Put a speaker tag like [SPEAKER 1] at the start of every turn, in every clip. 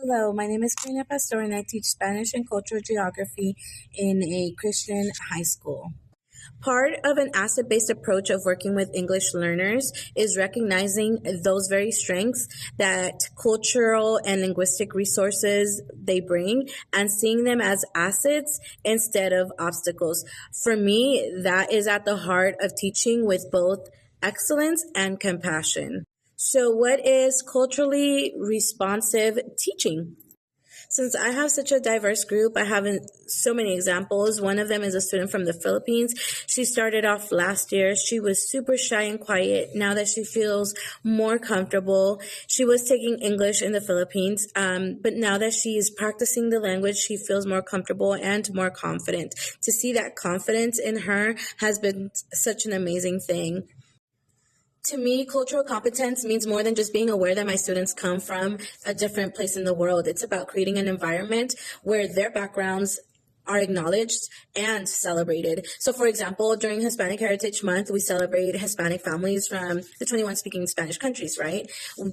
[SPEAKER 1] Hello, my name is Karina Pastor and I teach Spanish and Cultural Geography in a Christian high school. Part of an asset based approach of working with English learners is recognizing those very strengths that cultural and linguistic resources they bring and seeing them as assets instead of obstacles. For me, that is at the heart of teaching with both excellence and compassion. So, what is culturally responsive teaching? Since I have such a diverse group, I have so many examples. One of them is a student from the Philippines. She started off last year. She was super shy and quiet. Now that she feels more comfortable, she was taking English in the Philippines. But now that she is practicing the language, she feels more comfortable and more confident. To see that confidence in her has been such an amazing thing. To me, cultural competence means more than just being aware that my students come from a different place in the world. It's about creating an environment where their backgrounds are acknowledged and celebrated. So, for example, during Hispanic Heritage Month, we celebrate Hispanic families from the 21 speaking Spanish countries, right?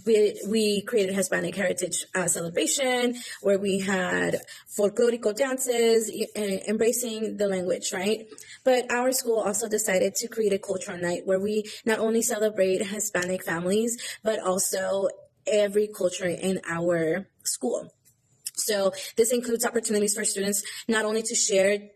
[SPEAKER 1] We created Hispanic Heritage celebration where we had folklorico dances, embracing the language, right? But our school also decided to create a cultural night where we not only celebrate Hispanic families, but also every culture in our school. So this includes opportunities for students not only to share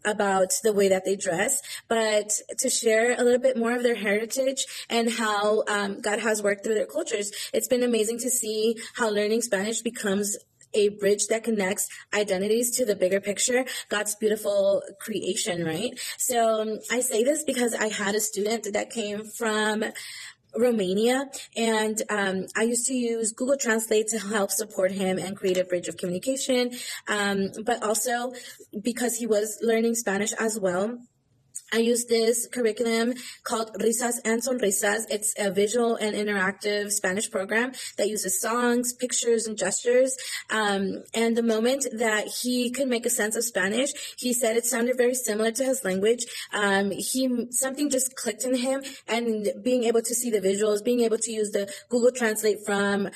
[SPEAKER 1] about the way that they dress, but to share a little bit more of their heritage and how God has worked through their cultures. It's been amazing to see how learning Spanish becomes a bridge that connects identities to the bigger picture, God's beautiful creation, right? So I say this because I had a student that came from Romania, and I used to use Google Translate to help support him and create a bridge of communication, but also because he was learning Spanish as well. I use this curriculum called Risas and Sonrisas. It's a visual and interactive Spanish program that uses songs, pictures, and gestures. And the moment that he could make a sense of Spanish, he said it sounded very similar to his language. Something just clicked in him, and being able to see the visuals, being able to use the Google Translate from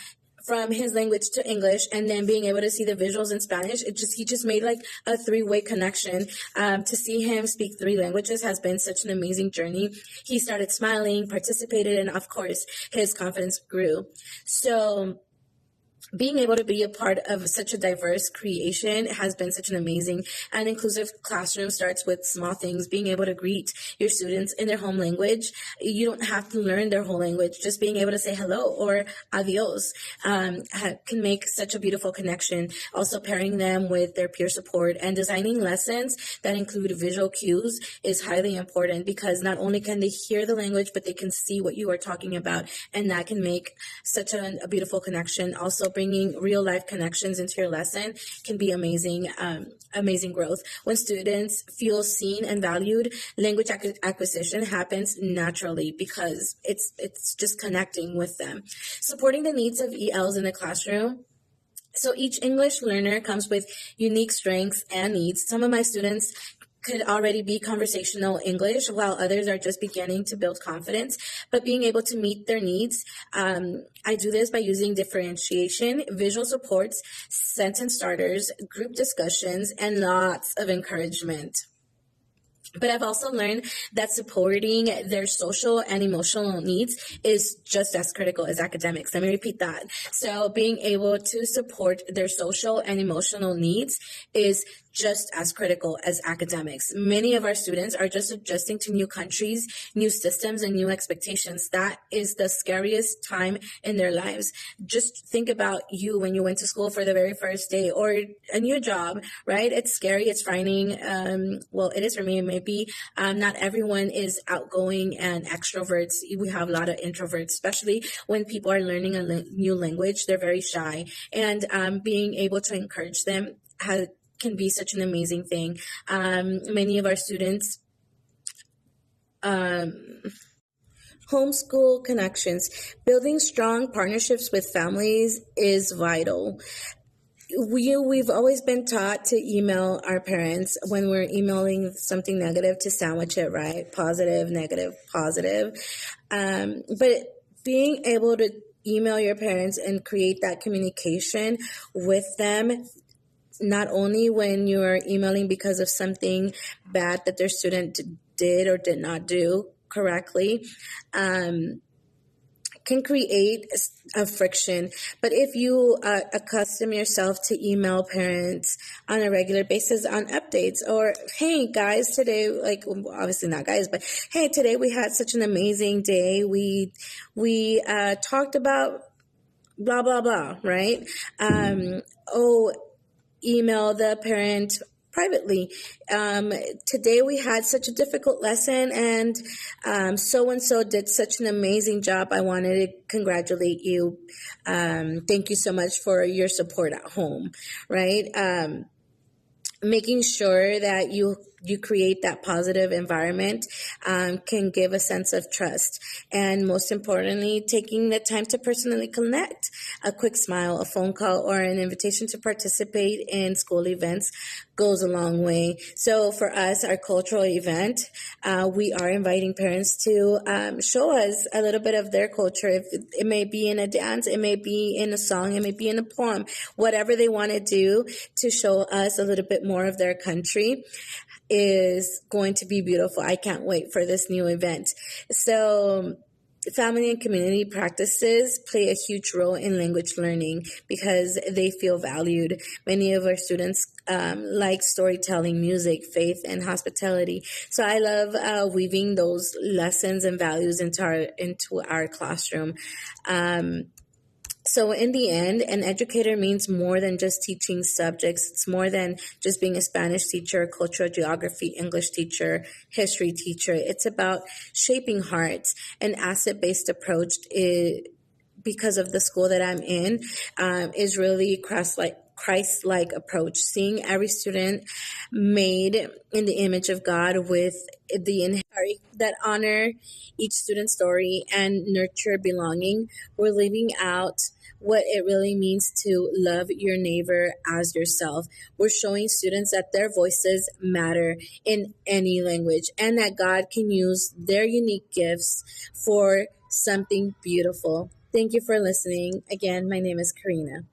[SPEAKER 1] his language to English, and then being able to see the visuals in Spanish, he just made like a three-way connection. To see him speak three languages has been such an amazing journey. He started smiling, participated, and of course, his confidence grew. So being able to be a part of such a diverse creation has been such an amazing and inclusive classroom. Starts with small things, being able to greet your students in their home language. You don't have to learn their whole language. Just being able to say hello or adios can make such a beautiful connection. Also pairing them with their peer support and designing lessons that include visual cues is highly important, because not only can they hear the language, but they can see what you are talking about, and that can make such a beautiful connection. Also bringing real life connections into your lesson can be amazing growth. When students feel seen and valued, language acquisition happens naturally because it's just connecting with them. Supporting the needs of ELs in the classroom. So each English learner comes with unique strengths and needs. Some of my students could already be conversational English, while others are just beginning to build confidence. But being able to meet their needs, I do this by using differentiation, visual supports, sentence starters, group discussions, and lots of encouragement. But I've also learned that supporting their social and emotional needs is just as critical as academics. Let me repeat that. So being able to support their social and emotional needs is just as critical as academics. Many of our students are just adjusting to new countries, new systems, and new expectations. That is the scariest time in their lives. Just think about you when you went to school for the very first day, or a new job, right? It's scary, it's frightening. Well, it is for me, maybe. Not everyone is outgoing and extroverts. We have a lot of introverts, especially when people are learning a new language. They're very shy, and being able to encourage them can be such an amazing thing. Many of our students homeschool connections. Building strong partnerships with families is vital. We've always been taught to email our parents when we're emailing something negative, to sandwich it, right? Positive, negative, positive. But being able to email your parents and create that communication with them, not only when you're emailing because of something bad that their student did or did not do correctly, can create a friction. But if you accustom yourself to email parents on a regular basis on updates, or hey guys, today, like obviously not guys, but hey, today we had such an amazing day. We talked about blah blah blah, right? Oh, email the parent privately. Today we had such a difficult lesson, and so did such an amazing job. I wanted to congratulate you. Thank you so much for your support at home, right? Making sure that you create that positive environment can give a sense of trust. And most importantly, taking the time to personally connect. A quick smile, a phone call, or an invitation to participate in school events goes a long way. So for us, our cultural event, we are inviting parents to show us a little bit of their culture. If it may be in a dance, it may be in a song, it may be in a poem, whatever they want to do to show us a little bit more of their country is going to be beautiful. I can't wait for this new event. So family and community practices play a huge role in language learning because they feel valued. Many of our students like storytelling, music, faith, and hospitality. So I love weaving those lessons and values into our classroom. So in the end, an educator means more than just teaching subjects. It's more than just being a Spanish teacher, cultural geography, English teacher, history teacher. It's about shaping hearts. An asset-based approach because of the school that I'm in, is really Christ-like approach, seeing every student made in the image of God with that honor each student's story and nurture belonging. We're leaving out what it really means to love your neighbor as yourself. We're showing students that their voices matter in any language and that God can use their unique gifts for something beautiful. Thank you for listening. Again, my name is Karina.